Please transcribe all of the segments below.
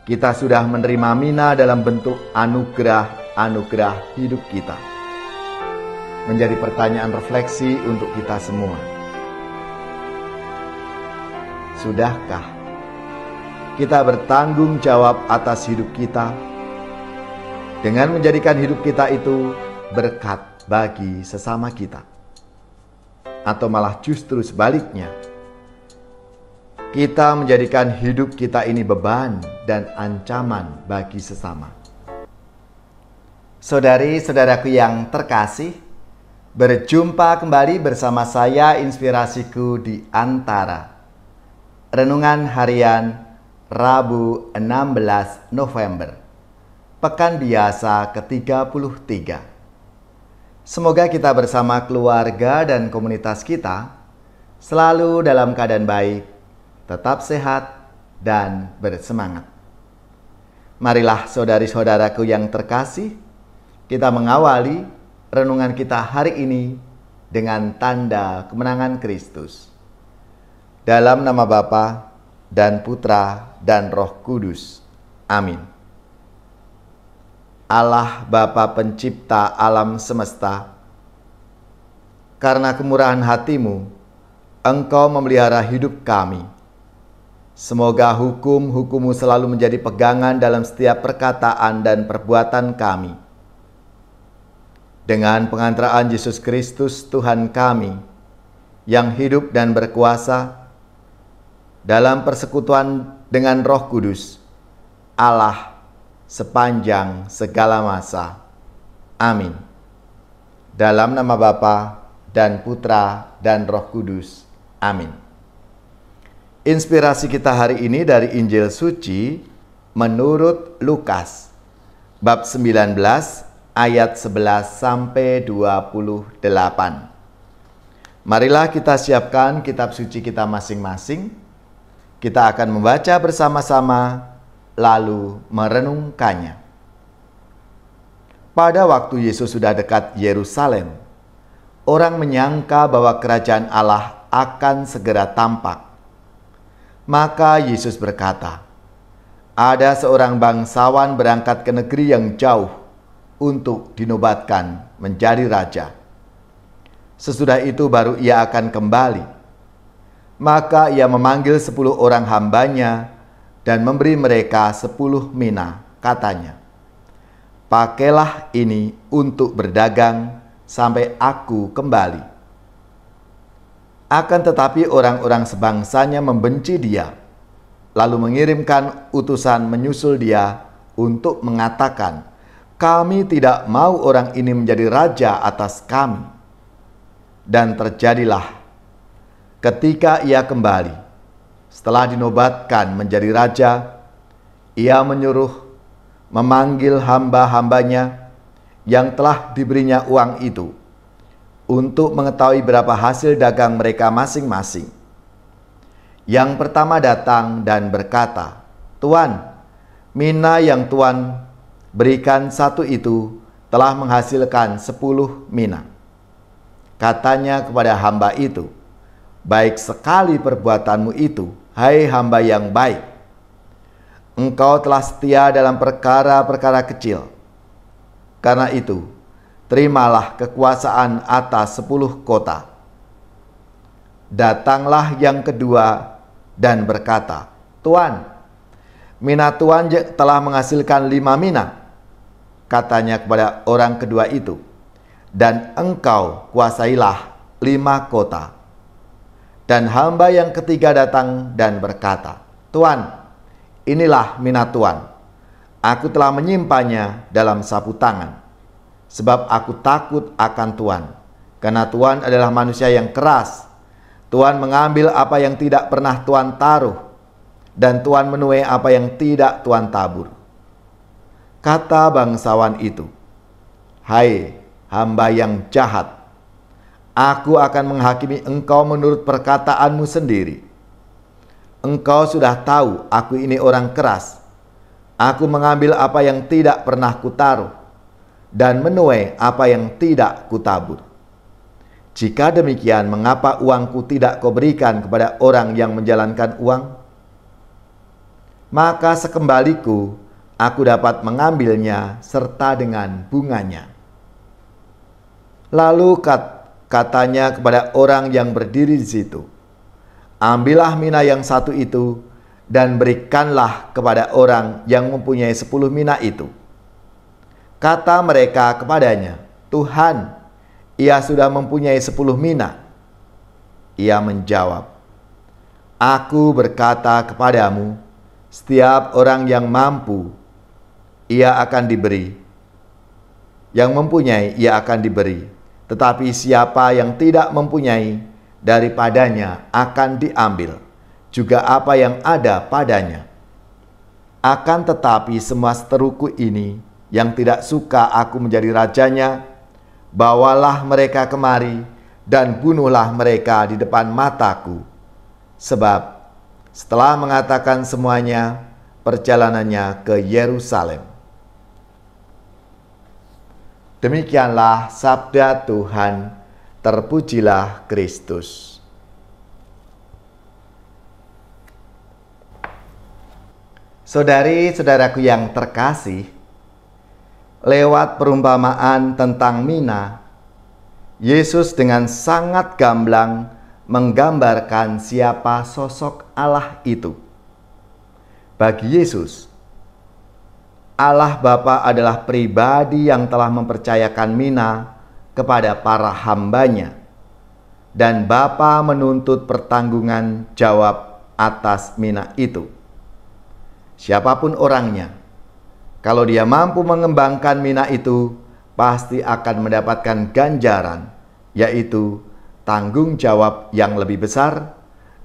Kita sudah menerima mina dalam bentuk anugerah hidup kita. Menjadi pertanyaan refleksi untuk kita semua. Sudahkah kita bertanggung jawab atas hidup kita dengan menjadikan hidup kita itu berkat bagi sesama kita? Atau malah justru sebaliknya, kita menjadikan hidup kita ini beban dan ancaman bagi sesama. Saudari-saudaraku yang terkasih, berjumpa kembali bersama saya Inspirasiku di Antara. Renungan harian Rabu 16 November, Pekan Biasa ke-33. Semoga kita bersama keluarga dan komunitas kita selalu dalam keadaan baik, tetap sehat, dan bersemangat. Marilah saudari-saudaraku yang terkasih, kita mengawali renungan kita hari ini dengan tanda kemenangan Kristus. Dalam nama Bapa dan Putra dan Roh Kudus. Amin. Allah Bapa pencipta alam semesta, karena kemurahan hati-Mu, Engkau memelihara hidup kami. Semoga hukum-hukum-Mu selalu menjadi pegangan dalam setiap perkataan dan perbuatan kami. Dengan pengantaraan Yesus Kristus Tuhan kami, yang hidup dan berkuasa, dalam persekutuan dengan Roh Kudus, Allah sepanjang segala masa. Amin. Dalam nama Bapa dan Putra dan Roh Kudus. Amin. Inspirasi kita hari ini dari Injil Suci menurut Lukas, bab 19 ayat 11 sampai 28. Marilah kita siapkan kitab suci kita masing-masing. Kita akan membaca bersama-sama lalu merenungkannya. Pada waktu Yesus sudah dekat Yerusalem, orang menyangka bahwa kerajaan Allah akan segera tampak. Maka Yesus berkata, ada seorang bangsawan berangkat ke negeri yang jauh untuk dinobatkan menjadi raja. Sesudah itu baru ia akan kembali. Maka ia memanggil 10 orang hambanya dan memberi mereka 10 mina, katanya, pakailah ini untuk berdagang sampai aku kembali. Akan tetapi orang-orang sebangsanya membenci dia, lalu mengirimkan utusan menyusul dia untuk mengatakan, kami tidak mau orang ini menjadi raja atas kami. Dan terjadilah ketika ia kembali, setelah dinobatkan menjadi raja, ia memanggil hamba-hambanya yang telah diberinya uang itu, untuk mengetahui berapa hasil dagang mereka masing-masing. Yang pertama datang dan berkata, Tuan, mina yang Tuan berikan satu itu telah menghasilkan 10 mina. Katanya kepada hamba itu, baik sekali perbuatanmu itu, hai hamba yang baik. Engkau telah setia dalam perkara-perkara kecil. Karena itu, terimalah kekuasaan atas 10 kota. Datanglah yang kedua dan berkata, Tuan, mina Tuan telah menghasilkan 5 mina. Katanya kepada orang kedua itu, dan engkau kuasailah 5 kota. Dan hamba yang ketiga datang dan berkata, Tuan, inilah mina Tuan. Aku telah menyimpannya dalam sapu tangan, sebab aku takut akan Tuan, karena Tuan adalah manusia yang keras. Tuan mengambil apa yang tidak pernah Tuan taruh, dan Tuan menuai apa yang tidak Tuan tabur. Kata bangsawan itu, hai hamba yang jahat, aku akan menghakimi engkau menurut perkataanmu sendiri. Engkau sudah tahu aku ini orang keras. Aku mengambil apa yang tidak pernah kutaruh, dan menuai apa yang tidak kutabur. Jika demikian, mengapa uangku tidak kau berikan kepada orang yang menjalankan uang? maka sekembaliku aku dapat mengambilnya serta dengan bunganya. Lalu katanya kepada orang yang berdiri di situ, ambillah mina yang satu itu dan berikanlah kepada orang yang mempunyai 10 mina itu. Kata mereka kepadanya, Tuhan, ia sudah mempunyai 10 mina. Ia menjawab, aku berkata kepadamu, setiap orang yang mampu, ia akan diberi. Yang mempunyai, ia akan diberi. Tetapi siapa yang tidak mempunyai, daripadanya akan diambil juga apa yang ada padanya. Akan tetapi semua seteruku ini yang tidak suka aku menjadi rajanya, bawalah mereka kemari dan bunuhlah mereka di depan mataku. Sebab setelah mengatakan semuanya, perjalanannya ke Yerusalem. Demikianlah sabda Tuhan, terpujilah Kristus. Saudari-saudaraku yang terkasih, lewat perumpamaan tentang mina, Yesus dengan sangat gamblang menggambarkan siapa sosok Allah itu. Bagi Yesus, Allah Bapa adalah pribadi yang telah mempercayakan mina kepada para hambanya, dan Bapa menuntut pertanggungan jawab atas mina itu. Siapapun orangnya, kalau dia mampu mengembangkan mina itu, pasti akan mendapatkan ganjaran, yaitu tanggung jawab yang lebih besar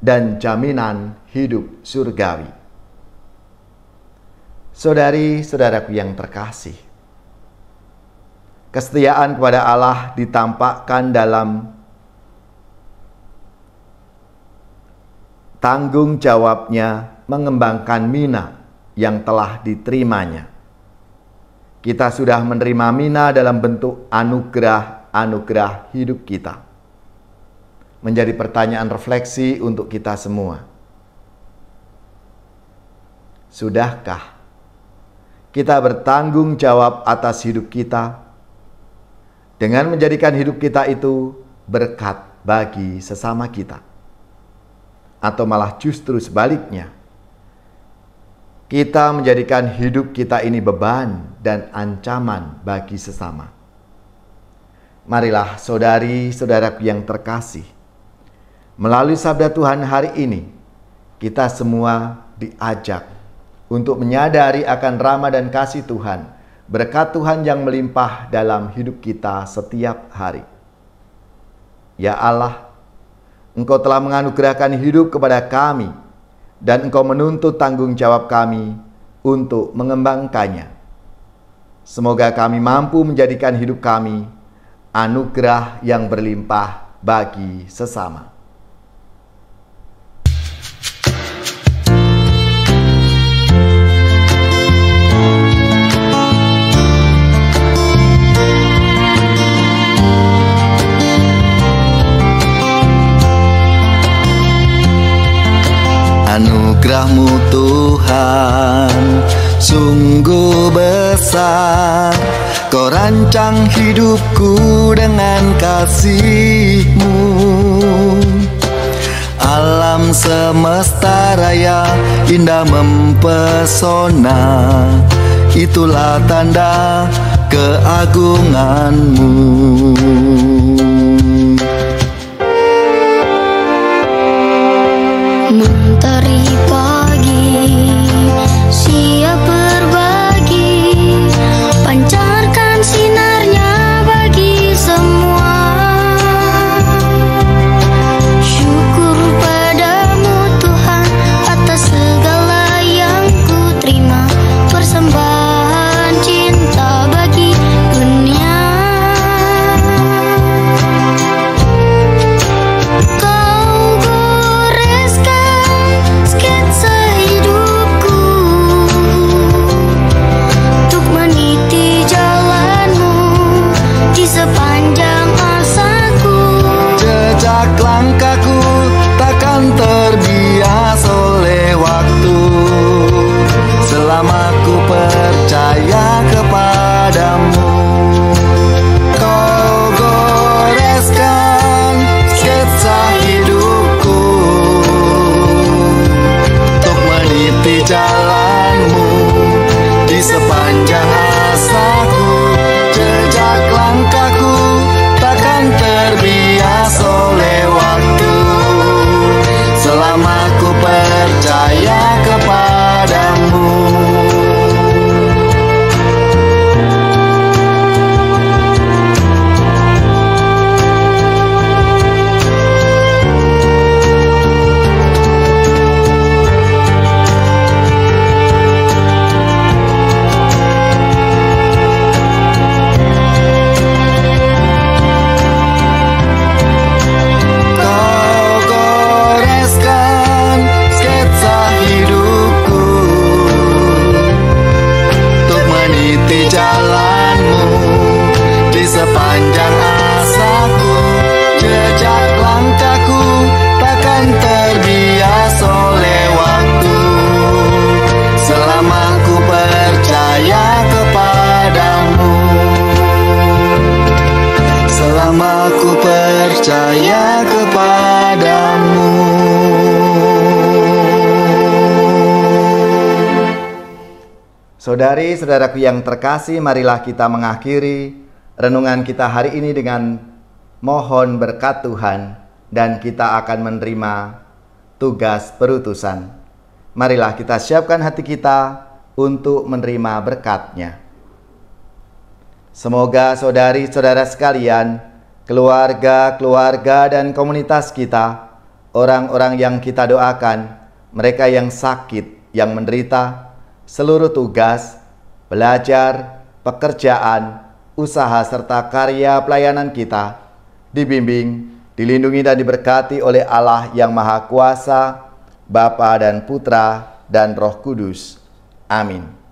dan jaminan hidup surgawi. Saudari-saudaraku yang terkasih, kesetiaan kepada Allah ditampakkan dalam tanggung jawabnya mengembangkan mina yang telah diterimanya. Kita sudah menerima mina dalam bentuk anugerah hidup kita. Menjadi pertanyaan refleksi untuk kita semua. Sudahkah kita bertanggung jawab atas hidup kita dengan menjadikan hidup kita itu berkat bagi sesama kita? Atau malah justru sebaliknya, kita menjadikan hidup kita ini beban dan ancaman bagi sesama? Marilah saudari-saudaraku yang terkasih, melalui sabda Tuhan hari ini, kita semua diajak untuk menyadari akan rahmat dan kasih Tuhan, berkat Tuhan yang melimpah dalam hidup kita setiap hari. Ya Allah, Engkau telah menganugerahkan hidup kepada kami, dan Engkau menuntut tanggung jawab kami untuk mengembangkannya. Semoga kami mampu menjadikan hidup kami anugerah yang berlimpah bagi sesama. Anugerah-Mu Tuhan sungguh besar, Kau rancang hidupku dengan kasih-Mu. Alam semesta raya indah mempesona, itulah tanda keagungan-Mu. Mentari pagi siap berbagi, pancarkan sinarnya bagi semua. Syukur padamu Tuhan atas segala yang ku terima, persembahan cinta bagi dunia. kepadamu. Kau goreskan sketsa hidupku untuk meniti jalanmu di sepanjang asaku. Jejak langkahku takkan terbias oleh waktu selama ku percaya kepadamu. Jalanmu di sepanjang asaku, jejak langkahku takkan terbias oleh waktu selama ku percaya kepadamu. Selama ku percaya kepadamu. Saudari-saudaraku yang terkasih, marilah kita mengakhiri renungan kita hari ini dengan mohon berkat Tuhan dan kita akan menerima tugas perutusan. Marilah kita siapkan hati kita untuk menerima berkat-Nya. Semoga saudari-saudara sekalian, keluarga-keluarga dan komunitas kita, orang-orang yang kita doakan, mereka yang sakit, yang menderita, seluruh tugas, belajar, pekerjaan, usaha serta karya pelayanan kita dibimbing, dilindungi dan diberkati oleh Allah yang Maha Kuasa, Bapa dan Putra dan Roh Kudus. Amin.